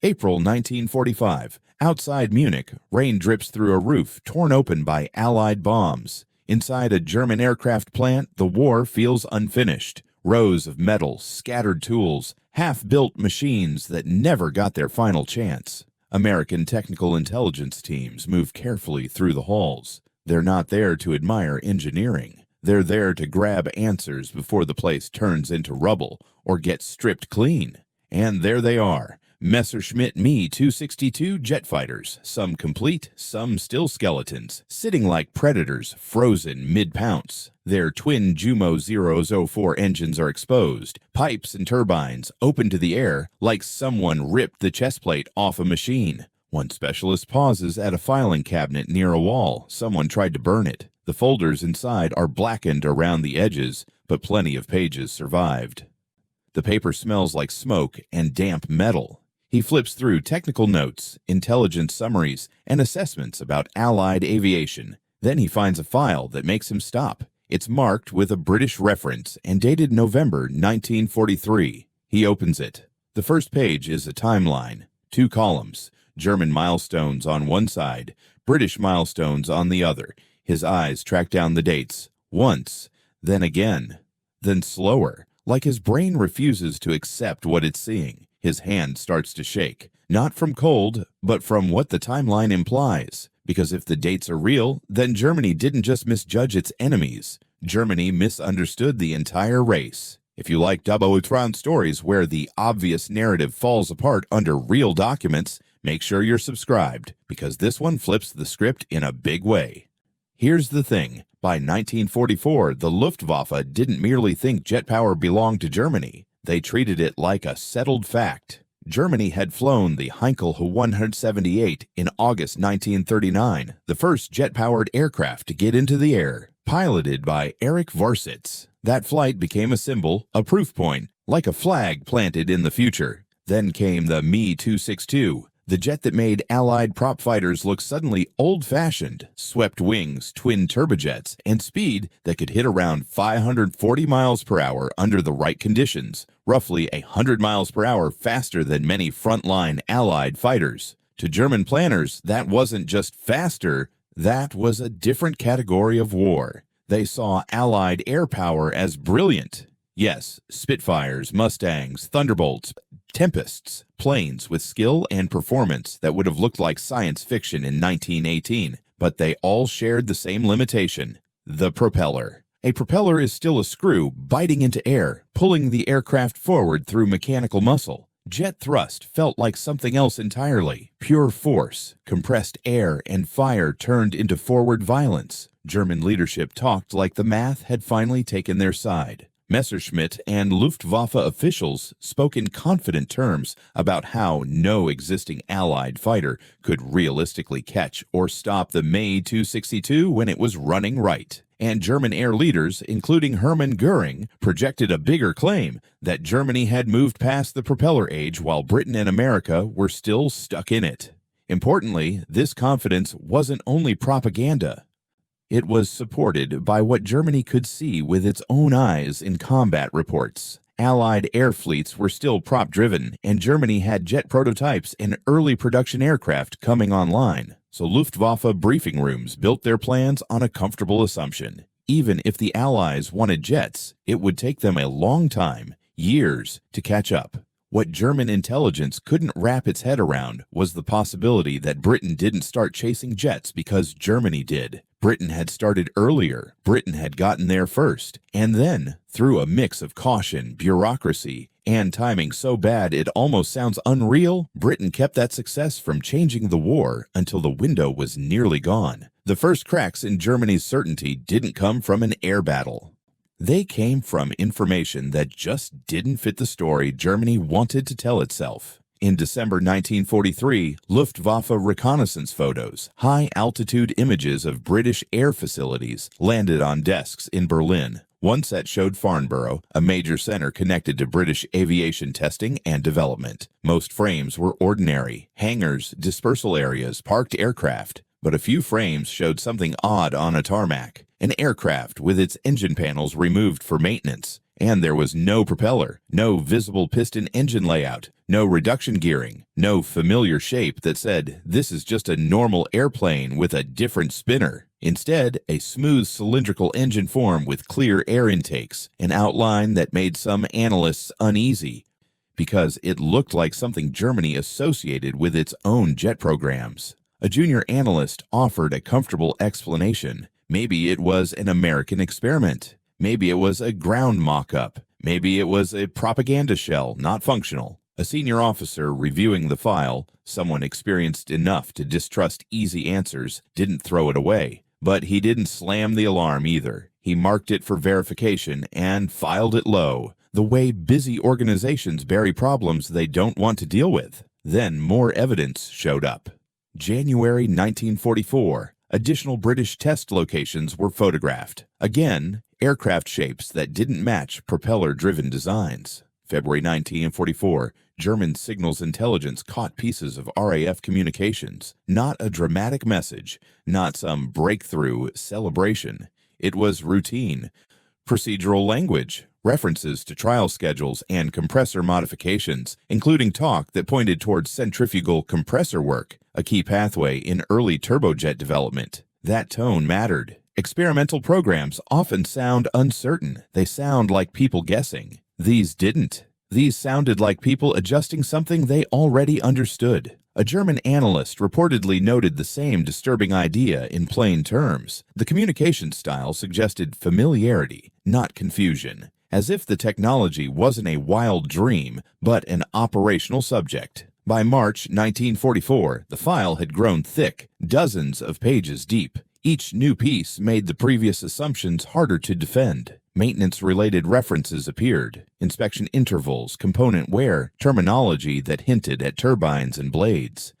April 1945. Outside Munich, rain drips through a roof torn open by Allied bombs. Inside a German aircraft plant, the war feels unfinished. Rows of metal, scattered tools, half-built machines that never got their final chance. American technical intelligence teams move carefully through the halls. They're not there to admire engineering. They're there to grab answers before the place turns into rubble or gets stripped clean. And there they are. Messerschmitt Me-262 jet fighters, some complete, some still skeletons, sitting like predators frozen mid-pounce. Their twin Jumo 004 engines are exposed, pipes and turbines open to the air like someone ripped the chest plate off a machine. One specialist pauses at a filing cabinet near a wall. Someone tried to burn it. The folders inside are blackened around the edges, but plenty of pages survived. The paper smells like smoke and damp metal. He flips through technical notes, intelligence summaries, and assessments about Allied aviation. Then he finds a file that makes him stop. It's marked with a British reference and dated November 1943. He opens it. The first page is a timeline. 2 columns, German milestones on one side, British milestones on the other. His eyes track down the dates. Once, then again, then slower, like his brain refuses to accept what it's seeing. His hand starts to shake, not from cold, but from what the timeline implies. Because if the dates are real, then Germany didn't just misjudge its enemies. Germany misunderstood the entire race. If you like WWII stories where the obvious narrative falls apart under real documents, make sure you're subscribed, because this one flips the script in a big way. Here's the thing. By 1944, the Luftwaffe didn't merely think jet power belonged to Germany. They treated it like a settled fact. Germany had flown the Heinkel He-178 in August 1939, the first jet-powered aircraft to get into the air, piloted by Erich Vorsitz. That flight became a symbol, a proof point, like a flag planted in the future. Then came the Me-262, the jet that made Allied prop fighters look suddenly old-fashioned, swept wings, twin turbojets, and speed that could hit around 540 miles per hour under the right conditions, roughly 100 miles per hour faster than many frontline Allied fighters. To German planners, that wasn't just faster, that was a different category of war. They saw Allied air power as brilliant. Yes, Spitfires, Mustangs, Thunderbolts, Tempests, planes with skill and performance that would have looked like science fiction in 1918, but they all shared the same limitation: the propeller. A propeller is still a screw biting into air, pulling the aircraft forward through mechanical muscle. Jet thrust felt like something else entirely: pure force, compressed air, and fire turned into forward violence. German leadership talked like the math had finally taken their side. Messerschmitt and Luftwaffe officials spoke in confident terms about how no existing Allied fighter could realistically catch or stop the Me-262 when it was running right. And German air leaders, including Hermann Göring, projected a bigger claim that Germany had moved past the propeller age while Britain and America were still stuck in it. Importantly, this confidence wasn't only propaganda. It was supported by what Germany could see with its own eyes in combat reports. Allied air fleets were still prop-driven, and Germany had jet prototypes and early production aircraft coming online. So Luftwaffe briefing rooms built their plans on a comfortable assumption. Even if the Allies wanted jets, it would take them a long time, years, to catch up. What German intelligence couldn't wrap its head around was the possibility that Britain didn't start chasing jets because Germany did. Britain had started earlier. Britain had gotten there first. And then, through a mix of caution, bureaucracy, and timing so bad it almost sounds unreal, Britain kept that success from changing the war until the window was nearly gone. The first cracks in Germany's certainty didn't come from an air battle. They came from information that just didn't fit the story Germany wanted to tell itself. In December 1943, Luftwaffe reconnaissance photos, high-altitude images of British air facilities, landed on desks in Berlin. One set showed Farnborough, a major center connected to British aviation testing and development. Most frames were ordinary: hangars, dispersal areas, parked aircraft. But a few frames showed something odd on a tarmac: an aircraft with its engine panels removed for maintenance. And there was no propeller, no visible piston engine layout, No reduction gearing, no familiar shape that said, this is just a normal airplane with a different spinner. Instead, a smooth cylindrical engine form with clear air intakes, an outline that made some analysts uneasy because it looked like something Germany associated with its own jet programs. A junior analyst offered a comfortable explanation. Maybe it was an American experiment. Maybe it was a ground mock-up. Maybe it was a propaganda shell, not functional. A senior officer reviewing the file, someone experienced enough to distrust easy answers, didn't throw it away. But he didn't slam the alarm either. He marked it for verification and filed it low, the way busy organizations bury problems they don't want to deal with. Then more evidence showed up. January 1944, additional British test locations were photographed. Again, aircraft shapes that didn't match propeller-driven designs. February 1944, German signals intelligence caught pieces of RAF communications. Not a dramatic message, not some breakthrough celebration. It was routine. Procedural language, references to trial schedules and compressor modifications, including talk that pointed towards centrifugal compressor work, a key pathway in early turbojet development. That tone mattered. Experimental programs often sound uncertain. They sound like people guessing. These didn't. These sounded like people adjusting something they already understood. A German analyst reportedly noted the same disturbing idea in plain terms. The communication style suggested familiarity, not confusion, as if the technology wasn't a wild dream, but an operational subject. By March 1944, the file had grown thick, dozens of pages deep. Each new piece made the previous assumptions harder to defend. Maintenance-related references appeared, inspection intervals, component wear, terminology that hinted at turbines and blades.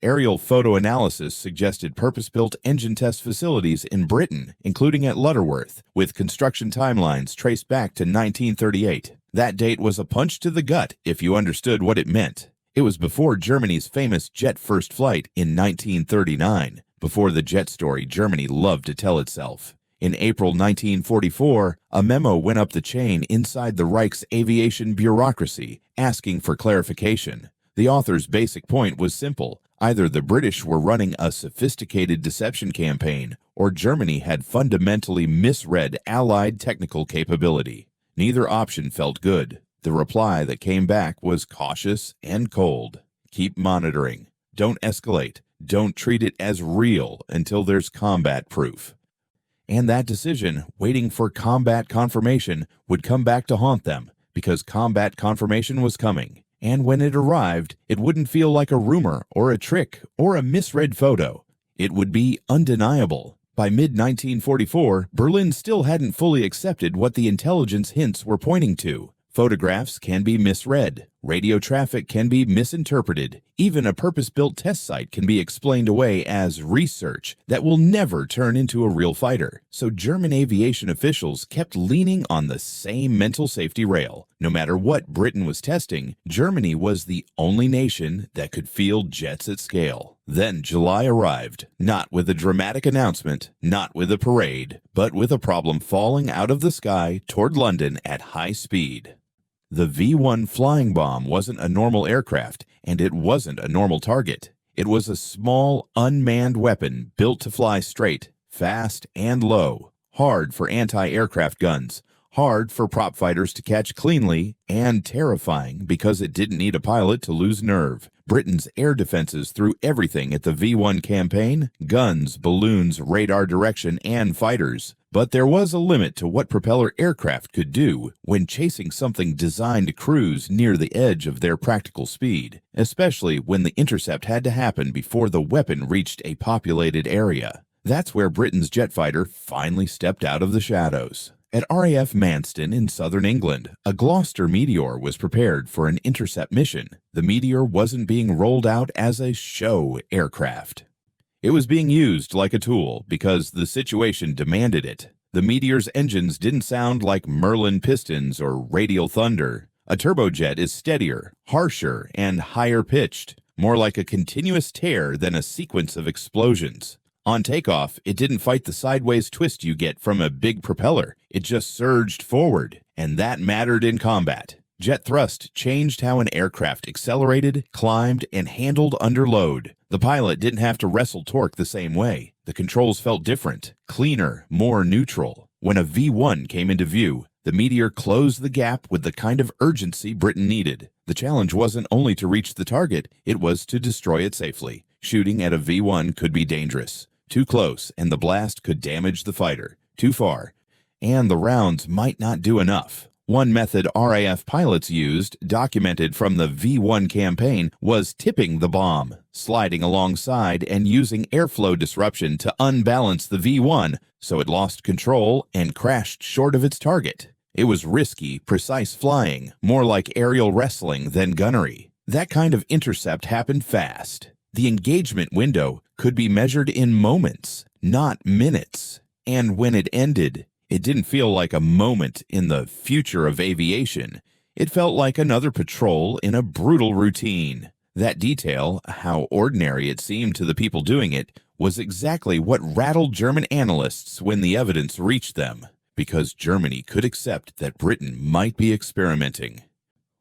Aerial photo analysis suggested purpose-built engine test facilities in Britain, including at Lutterworth, with construction timelines traced back to 1938. That date was a punch to the gut if you understood what it meant. It was before Germany's famous jet first flight in 1939, before the jet story Germany loved to tell itself. In April 1944, a memo went up the chain inside the Reich's aviation bureaucracy, asking for clarification. The author's basic point was simple. Either the British were running a sophisticated deception campaign, or Germany had fundamentally misread Allied technical capability. Neither option felt good. The reply that came back was cautious and cold. Keep monitoring. Don't escalate. Don't treat it as real until there's combat proof. And that decision, waiting for combat confirmation, would come back to haunt them, because combat confirmation was coming. And when it arrived, it wouldn't feel like a rumor or a trick or a misread photo. It would be undeniable. By mid-1944, Berlin still hadn't fully accepted what the intelligence hints were pointing to. Photographs can be misread. Radio traffic can be misinterpreted. Even a purpose-built test site can be explained away as research that will never turn into a real fighter. So German aviation officials kept leaning on the same mental safety rail. No matter what Britain was testing, Germany was the only nation that could field jets at scale. Then July arrived, not with a dramatic announcement, not with a parade, but with a problem falling out of the sky toward London at high speed. The V-1 flying bomb wasn't a normal aircraft, and it wasn't a normal target. It was a small, unmanned weapon built to fly straight, fast, and low. Hard for anti-aircraft guns, hard for prop fighters to catch cleanly, and terrifying because it didn't need a pilot to lose nerve. Britain's air defenses threw everything at the V-1 campaign: guns, balloons, radar direction, and fighters. But there was a limit to what propeller aircraft could do when chasing something designed to cruise near the edge of their practical speed, especially when the intercept had to happen before the weapon reached a populated area. That's where Britain's jet fighter finally stepped out of the shadows. At RAF Manston in southern England, a Gloucester Meteor was prepared for an intercept mission. The Meteor wasn't being rolled out as a show aircraft. It was being used like a tool because the situation demanded it. The Meteor's engines didn't sound like Merlin pistons or radial thunder. A turbojet is steadier, harsher, and higher pitched, more like a continuous tear than a sequence of explosions. On takeoff, it didn't fight the sideways twist you get from a big propeller. It just surged forward, and that mattered in combat. Jet thrust changed how an aircraft accelerated, climbed, and handled under load. The pilot didn't have to wrestle torque the same way. The controls felt different, cleaner, more neutral. When a V-1 came into view, the Meteor closed the gap with the kind of urgency Britain needed. The challenge wasn't only to reach the target, it was to destroy it safely. Shooting at a V-1 could be dangerous. Too close, and the blast could damage the fighter. Too far, and the rounds might not do enough. One method RAF pilots used, documented from the V-1 campaign, was tipping the bomb, sliding alongside and using airflow disruption to unbalance the V-1 so it lost control and crashed short of its target. It was risky, precise flying, more like aerial wrestling than gunnery. That kind of intercept happened fast. The engagement window could be measured in moments, not minutes. And when it ended, it didn't feel like a moment in the future of aviation. It felt like another patrol in a brutal routine. That detail, how ordinary it seemed to the people doing it, was exactly what rattled German analysts when the evidence reached them, because Germany could accept that Britain might be experimenting.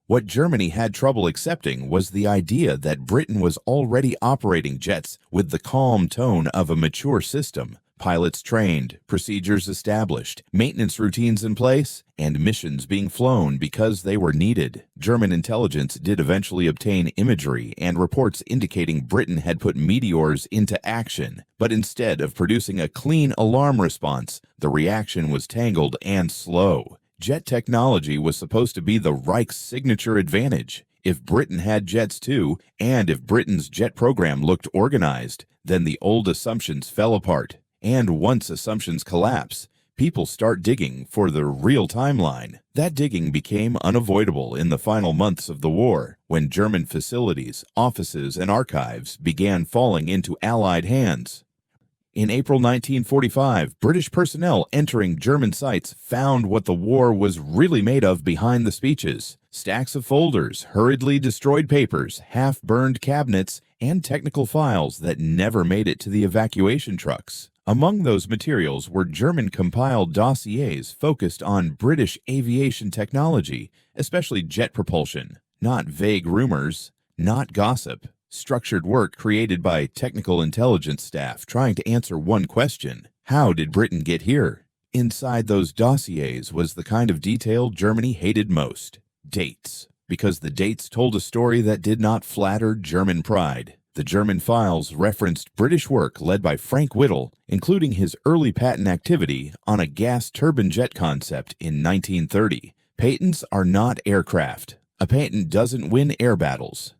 What Germany had trouble accepting was the idea that Britain was already operating jets with the calm tone of a mature system. Pilots trained, procedures established, maintenance routines in place, and missions being flown because they were needed. German intelligence did eventually obtain imagery and reports indicating Britain had put Meteors into action, but instead of producing a clean alarm response, the reaction was tangled and slow. Jet technology was supposed to be the Reich's signature advantage. If Britain had jets too, and if Britain's jet program looked organized, then the old assumptions fell apart. And once assumptions collapse, people start digging for the real timeline. That digging became unavoidable in the final months of the war, when German facilities, offices, and archives began falling into Allied hands. In April 1945, British personnel entering German sites found what the war was really made of behind the speeches: stacks of folders, hurriedly destroyed papers, half-burned cabinets, and technical files that never made it to the evacuation trucks. Among those materials were German-compiled dossiers focused on British aviation technology, especially jet propulsion. Not vague rumors, not gossip. Structured work created by technical intelligence staff trying to answer one question: how did Britain get here? Inside those dossiers was the kind of detail Germany hated most: dates. Because the dates told a story that did not flatter German pride. The German files referenced British work led by Frank Whittle, including his early patent activity on a gas turbine jet concept in 1930. Patents are not aircraft. A patent doesn't win air battles,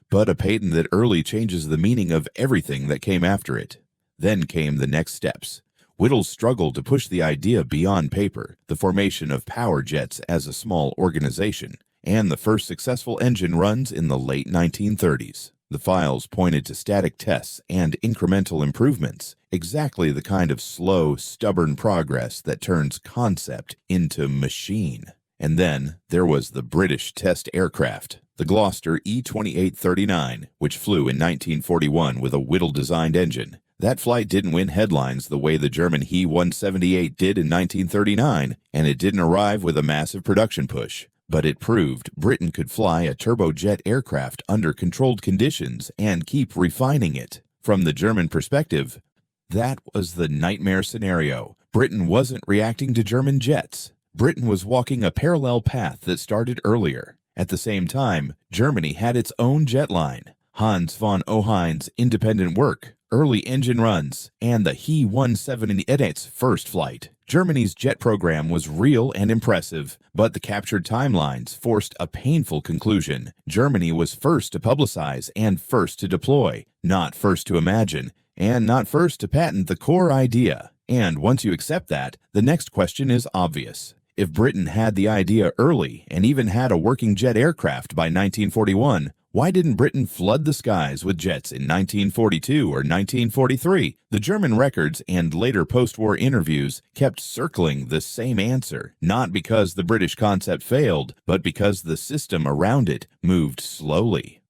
but a patent that early changes the meaning of everything that came after it. Then came the next steps. Whittle's struggle to push the idea beyond paper, the formation of power jets as a small organization, and the first successful engine runs in the late 1930s. The files pointed to static tests and incremental improvements, exactly the kind of slow, stubborn progress that turns concept into machine. And then there was the British test aircraft, the Gloucester E-2839, which flew in 1941 with a Whittle-designed engine. That flight didn't win headlines the way the German He-178 did in 1939, and it didn't arrive with a massive production push. But it proved Britain could fly a turbojet aircraft under controlled conditions and keep refining it. From the German perspective, that was the nightmare scenario. Britain wasn't reacting to German jets. Britain was walking a parallel path that started earlier. At the same time, Germany had its own jet line. Hans von Ohain's independent work, early engine runs, and the He-178's first flight. Germany's jet program was real and impressive, but the captured timelines forced a painful conclusion. Germany was first to publicize and first to deploy, not first to imagine, and not first to patent the core idea. And once you accept that, the next question is obvious. If Britain had the idea early and even had a working jet aircraft by 1941, why didn't Britain flood the skies with jets in 1942 or 1943? The German records and later post-war interviews kept circling the same answer, not because the British concept failed, but because the system around it moved slowly.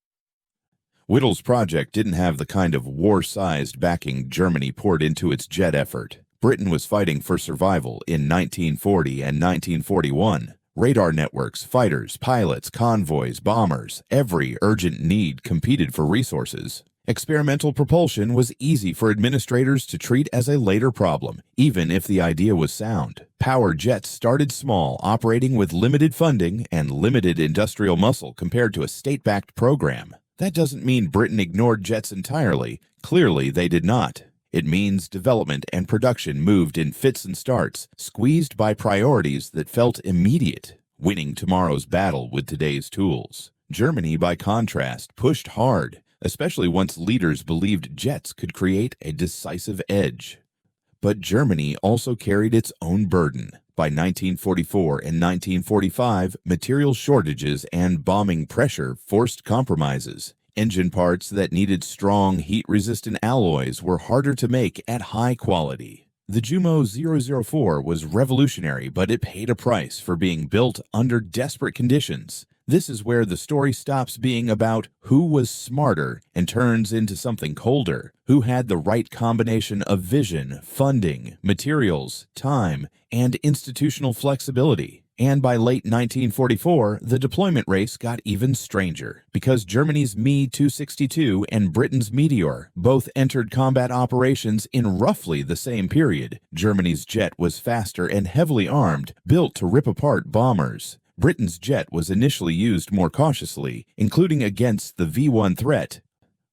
Whittle's project didn't have the kind of war-sized backing Germany poured into its jet effort. Britain was fighting for survival in 1940 and 1941. Radar networks, fighters, pilots, convoys, bombers, every urgent need competed for resources. Experimental propulsion was easy for administrators to treat as a later problem, even if the idea was sound. Power jets started small, operating with limited funding and limited industrial muscle compared to a state-backed program. That doesn't mean Britain ignored jets entirely. Clearly, they did not. It means development and production moved in fits and starts, squeezed by priorities that felt immediate, winning tomorrow's battle with today's tools. Germany, by contrast, pushed hard, especially once leaders believed jets could create a decisive edge. But Germany also carried its own burden. By 1944 and 1945, material shortages and bombing pressure forced compromises. Engine parts that needed strong, heat-resistant alloys were harder to make at high quality. The Jumo 004 was revolutionary, but it paid a price for being built under desperate conditions. This is where the story stops being about who was smarter and turns into something colder, who had the right combination of vision, funding, materials, time, and institutional flexibility. And by late 1944, the deployment race got even stranger, because Germany's Me-262 and Britain's Meteor both entered combat operations in roughly the same period. Germany's jet was faster and heavily armed, built to rip apart bombers. Britain's jet was initially used more cautiously, including against the V-1 threat,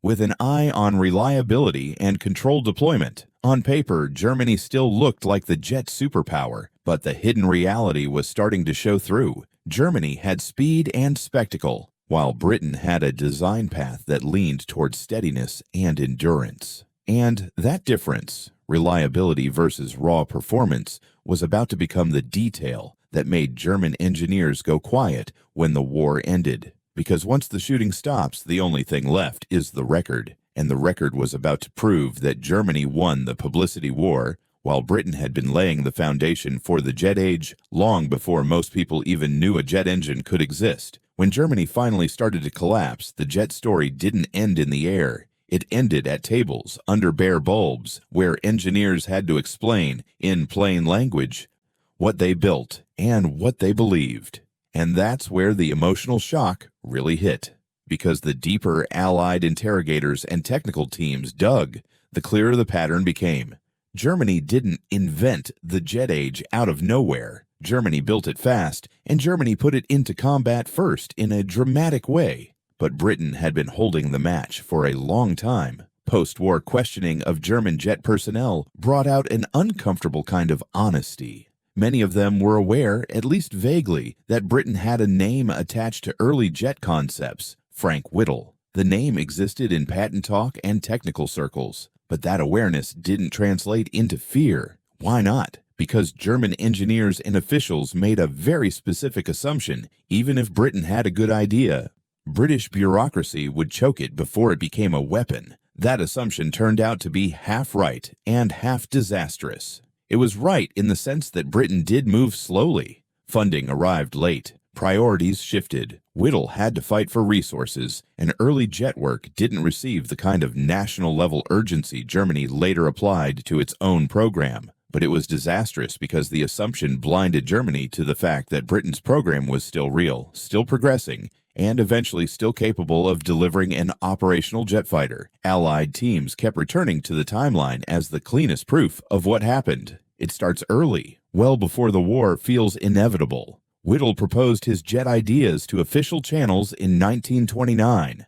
with an eye on reliability and controlled deployment. On paper, Germany still looked like the jet superpower, but the hidden reality was starting to show through. Germany had speed and spectacle, while Britain had a design path that leaned towards steadiness and endurance. And that difference, reliability versus raw performance, was about to become the detail that made German engineers go quiet when the war ended. Because once the shooting stops, the only thing left is the record. And the record was about to prove that Germany won the publicity war, while Britain had been laying the foundation for the jet age long before most people even knew a jet engine could exist. When Germany finally started to collapse, the jet story didn't end in the air. It ended at tables, under bare bulbs, where engineers had to explain, in plain language, what they built and what they believed. And that's where the emotional shock really hit. Because the deeper Allied interrogators and technical teams dug, the clearer the pattern became. Germany didn't invent the jet age out of nowhere. Germany built it fast, and Germany put it into combat first in a dramatic way. But Britain had been holding the match for a long time. Post-war questioning of German jet personnel brought out an uncomfortable kind of honesty. Many of them were aware, at least vaguely, that Britain had a name attached to early jet concepts, Frank Whittle. The name existed in patent talk and technical circles, but that awareness didn't translate into fear. Why not? Because German engineers and officials made a very specific assumption, even if Britain had a good idea. British bureaucracy would choke it before it became a weapon. That assumption turned out to be half right and half disastrous. It was right in the sense that Britain did move slowly. Funding arrived late. Priorities shifted. Whittle had to fight for resources, and early jet work didn't receive the kind of national-level urgency Germany later applied to its own program. But it was disastrous because the assumption blinded Germany to the fact that Britain's program was still real, still progressing, and eventually still capable of delivering an operational jet fighter. Allied teams kept returning to the timeline as the cleanest proof of what happened. It starts early, well before the war feels inevitable. Whittle proposed his jet ideas to official channels in 1929.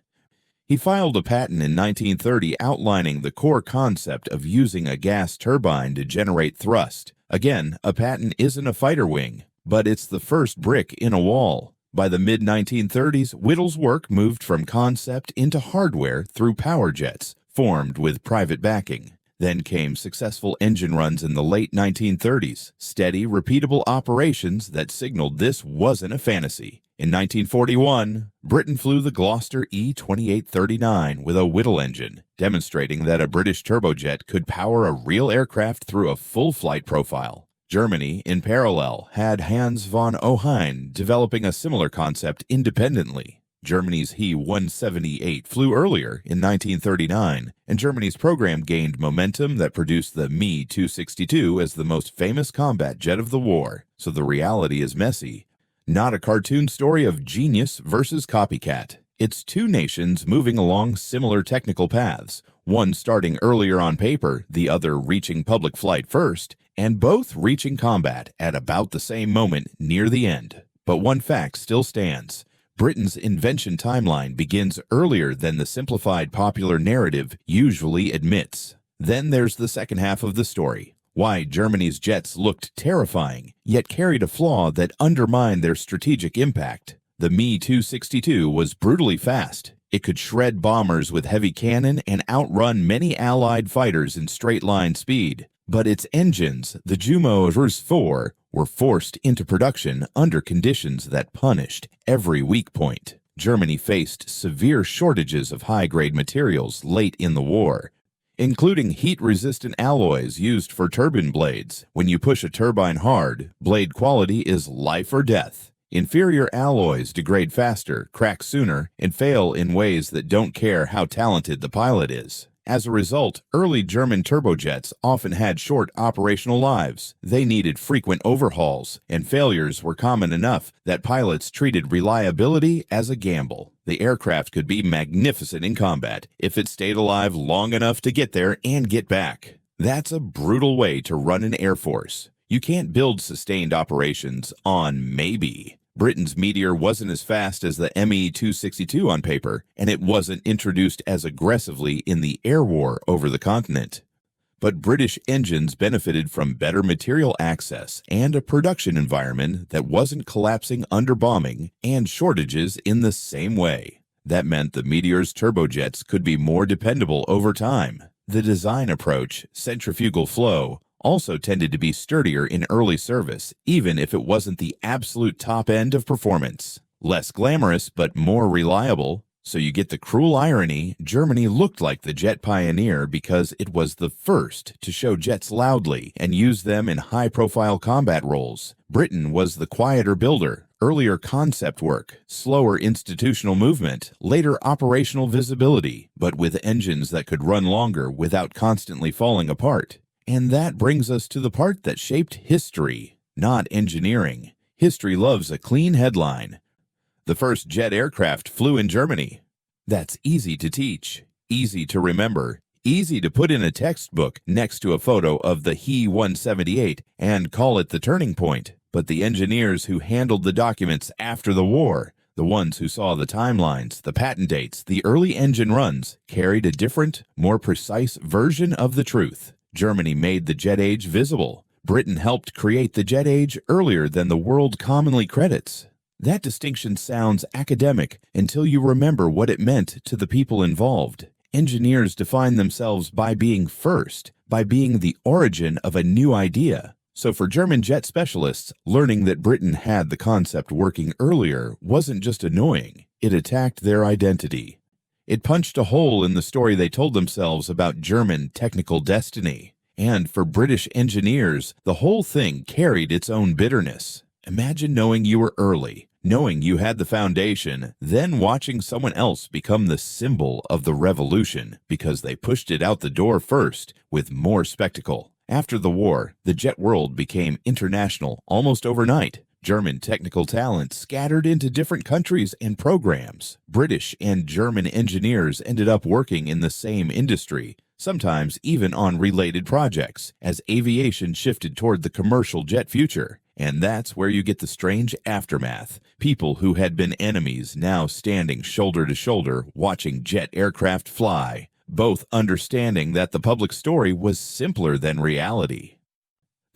He filed a patent in 1930 outlining the core concept of using a gas turbine to generate thrust. Again, a patent isn't a fighter wing, but it's the first brick in a wall. By the mid-1930s, Whittle's work moved from concept into hardware through power jets, formed with private backing. Then came successful engine runs in the late 1930s, steady, repeatable operations that signaled this wasn't a fantasy. In 1941, Britain flew the Gloucester E-2839 with a Whittle engine, demonstrating that a British turbojet could power a real aircraft through a full flight profile. Germany, in parallel, had Hans von Ohain developing a similar concept independently. Germany's He-178 flew earlier in 1939, and Germany's program gained momentum that produced the Me-262 as the most famous combat jet of the war. So the reality is messy. not a cartoon story of genius versus copycat. It's two nations moving along similar technical paths, one starting earlier on paper, the other reaching public flight first, and both reaching combat at about the same moment near the end. But one fact still stands. Britain's invention timeline begins earlier than the simplified popular narrative usually admits. Then there's the second half of the story. Why Germany's jets looked terrifying, yet carried a flaw that undermined their strategic impact. The Me-262 was brutally fast. It could shred bombers with heavy cannon and outrun many Allied fighters in straight-line speed. But its engines, the WWII, were forced into production under conditions that punished every weak point. Germany faced severe shortages of high-grade materials late in the war, including heat-resistant alloys used for turbine blades. When you push a turbine hard, blade quality is life or death. Inferior alloys degrade faster, crack sooner, and fail in ways that don't care how talented the pilot is. As a result, early German turbojets often had short operational lives. They needed frequent overhauls, and failures were common enough that pilots treated reliability as a gamble. The aircraft could be magnificent in combat if it stayed alive long enough to get there and get back. That's a brutal way to run an air force. You can't build sustained operations on maybe. Britain's Meteor wasn't as fast as the Me-262 on paper, and it wasn't introduced as aggressively in the air war over the continent. But British engines benefited from better material access and a production environment that wasn't collapsing under bombing and shortages in the same way. That meant the Meteor's turbojets could be more dependable over time. The design approach, centrifugal flow, also tended to be sturdier in early service, even if it wasn't the absolute top end of performance. Less glamorous, but more reliable. So you get the cruel irony, Germany looked like the jet pioneer because it was the first to show jets loudly and use them in high-profile combat roles. Britain was the quieter builder, earlier concept work, slower institutional movement, later operational visibility, but with engines that could run longer without constantly falling apart. And that brings us to the part that shaped history, not engineering. History loves a clean headline. The first jet aircraft flew in Germany. That's easy to teach, easy to remember, easy to put in a textbook next to a photo of the He-178 and call it the turning point. But the engineers who handled the documents after the war, the ones who saw the timelines, the patent dates, the early engine runs, carried a different, more precise version of the truth. Germany made the jet age visible. Britain helped create the jet age earlier than the world commonly credits. That distinction sounds academic until you remember what it meant to the people involved. Engineers define themselves by being first, by being the origin of a new idea. So for German jet specialists, learning that Britain had the concept working earlier wasn't just annoying, it attacked their identity. It punched a hole in the story they told themselves about German technical destiny. And for British engineers, the whole thing carried its own bitterness. Imagine knowing you were early, knowing you had the foundation, then watching someone else become the symbol of the revolution because they pushed it out the door first with more spectacle. After the war, the jet world became international almost overnight. German technical talent scattered into different countries and programs. British and German engineers ended up working in the same industry, sometimes even on related projects, as aviation shifted toward the commercial jet future. And that's where you get the strange aftermath. People who had been enemies now standing shoulder to shoulder watching jet aircraft fly, both understanding that the public story was simpler than reality.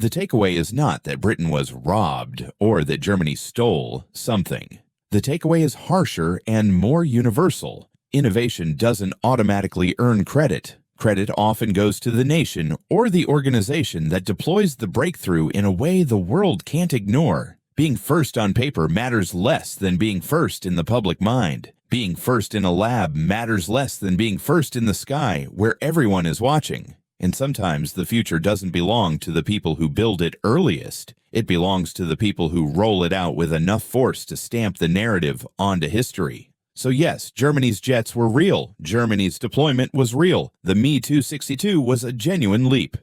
The takeaway is not that Britain was robbed or that Germany stole something. The takeaway is harsher and more universal. Innovation doesn't automatically earn credit. Credit often goes to the nation or the organization that deploys the breakthrough in a way the world can't ignore. Being first on paper matters less than being first in the public mind. Being first in a lab matters less than being first in the sky where everyone is watching. And sometimes the future doesn't belong to the people who build it earliest. It belongs to the people who roll it out with enough force to stamp the narrative onto history. So yes, Germany's jets were real. Germany's deployment was real. The Me-262 was a genuine leap.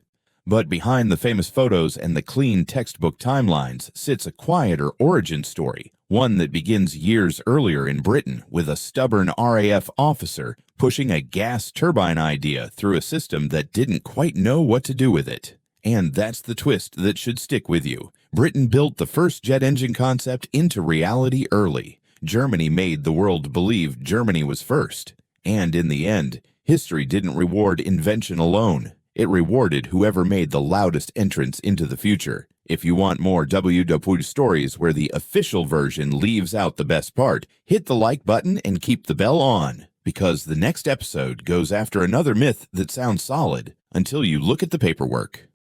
But behind the famous photos and the clean textbook timelines sits a quieter origin story, One that begins years earlier in Britain with a stubborn RAF officer pushing a gas turbine idea through a system that didn't quite know what to do with it. And that's the twist that should stick with you. Britain built the first jet engine concept into reality early. Germany made the world believe Germany was first. And in the end, history didn't reward invention alone. It rewarded whoever made the loudest entrance into the future. If you want more WWII stories where the official version leaves out the best part, hit the like button and keep the bell on, because the next episode goes after another myth that sounds solid until you look at the paperwork.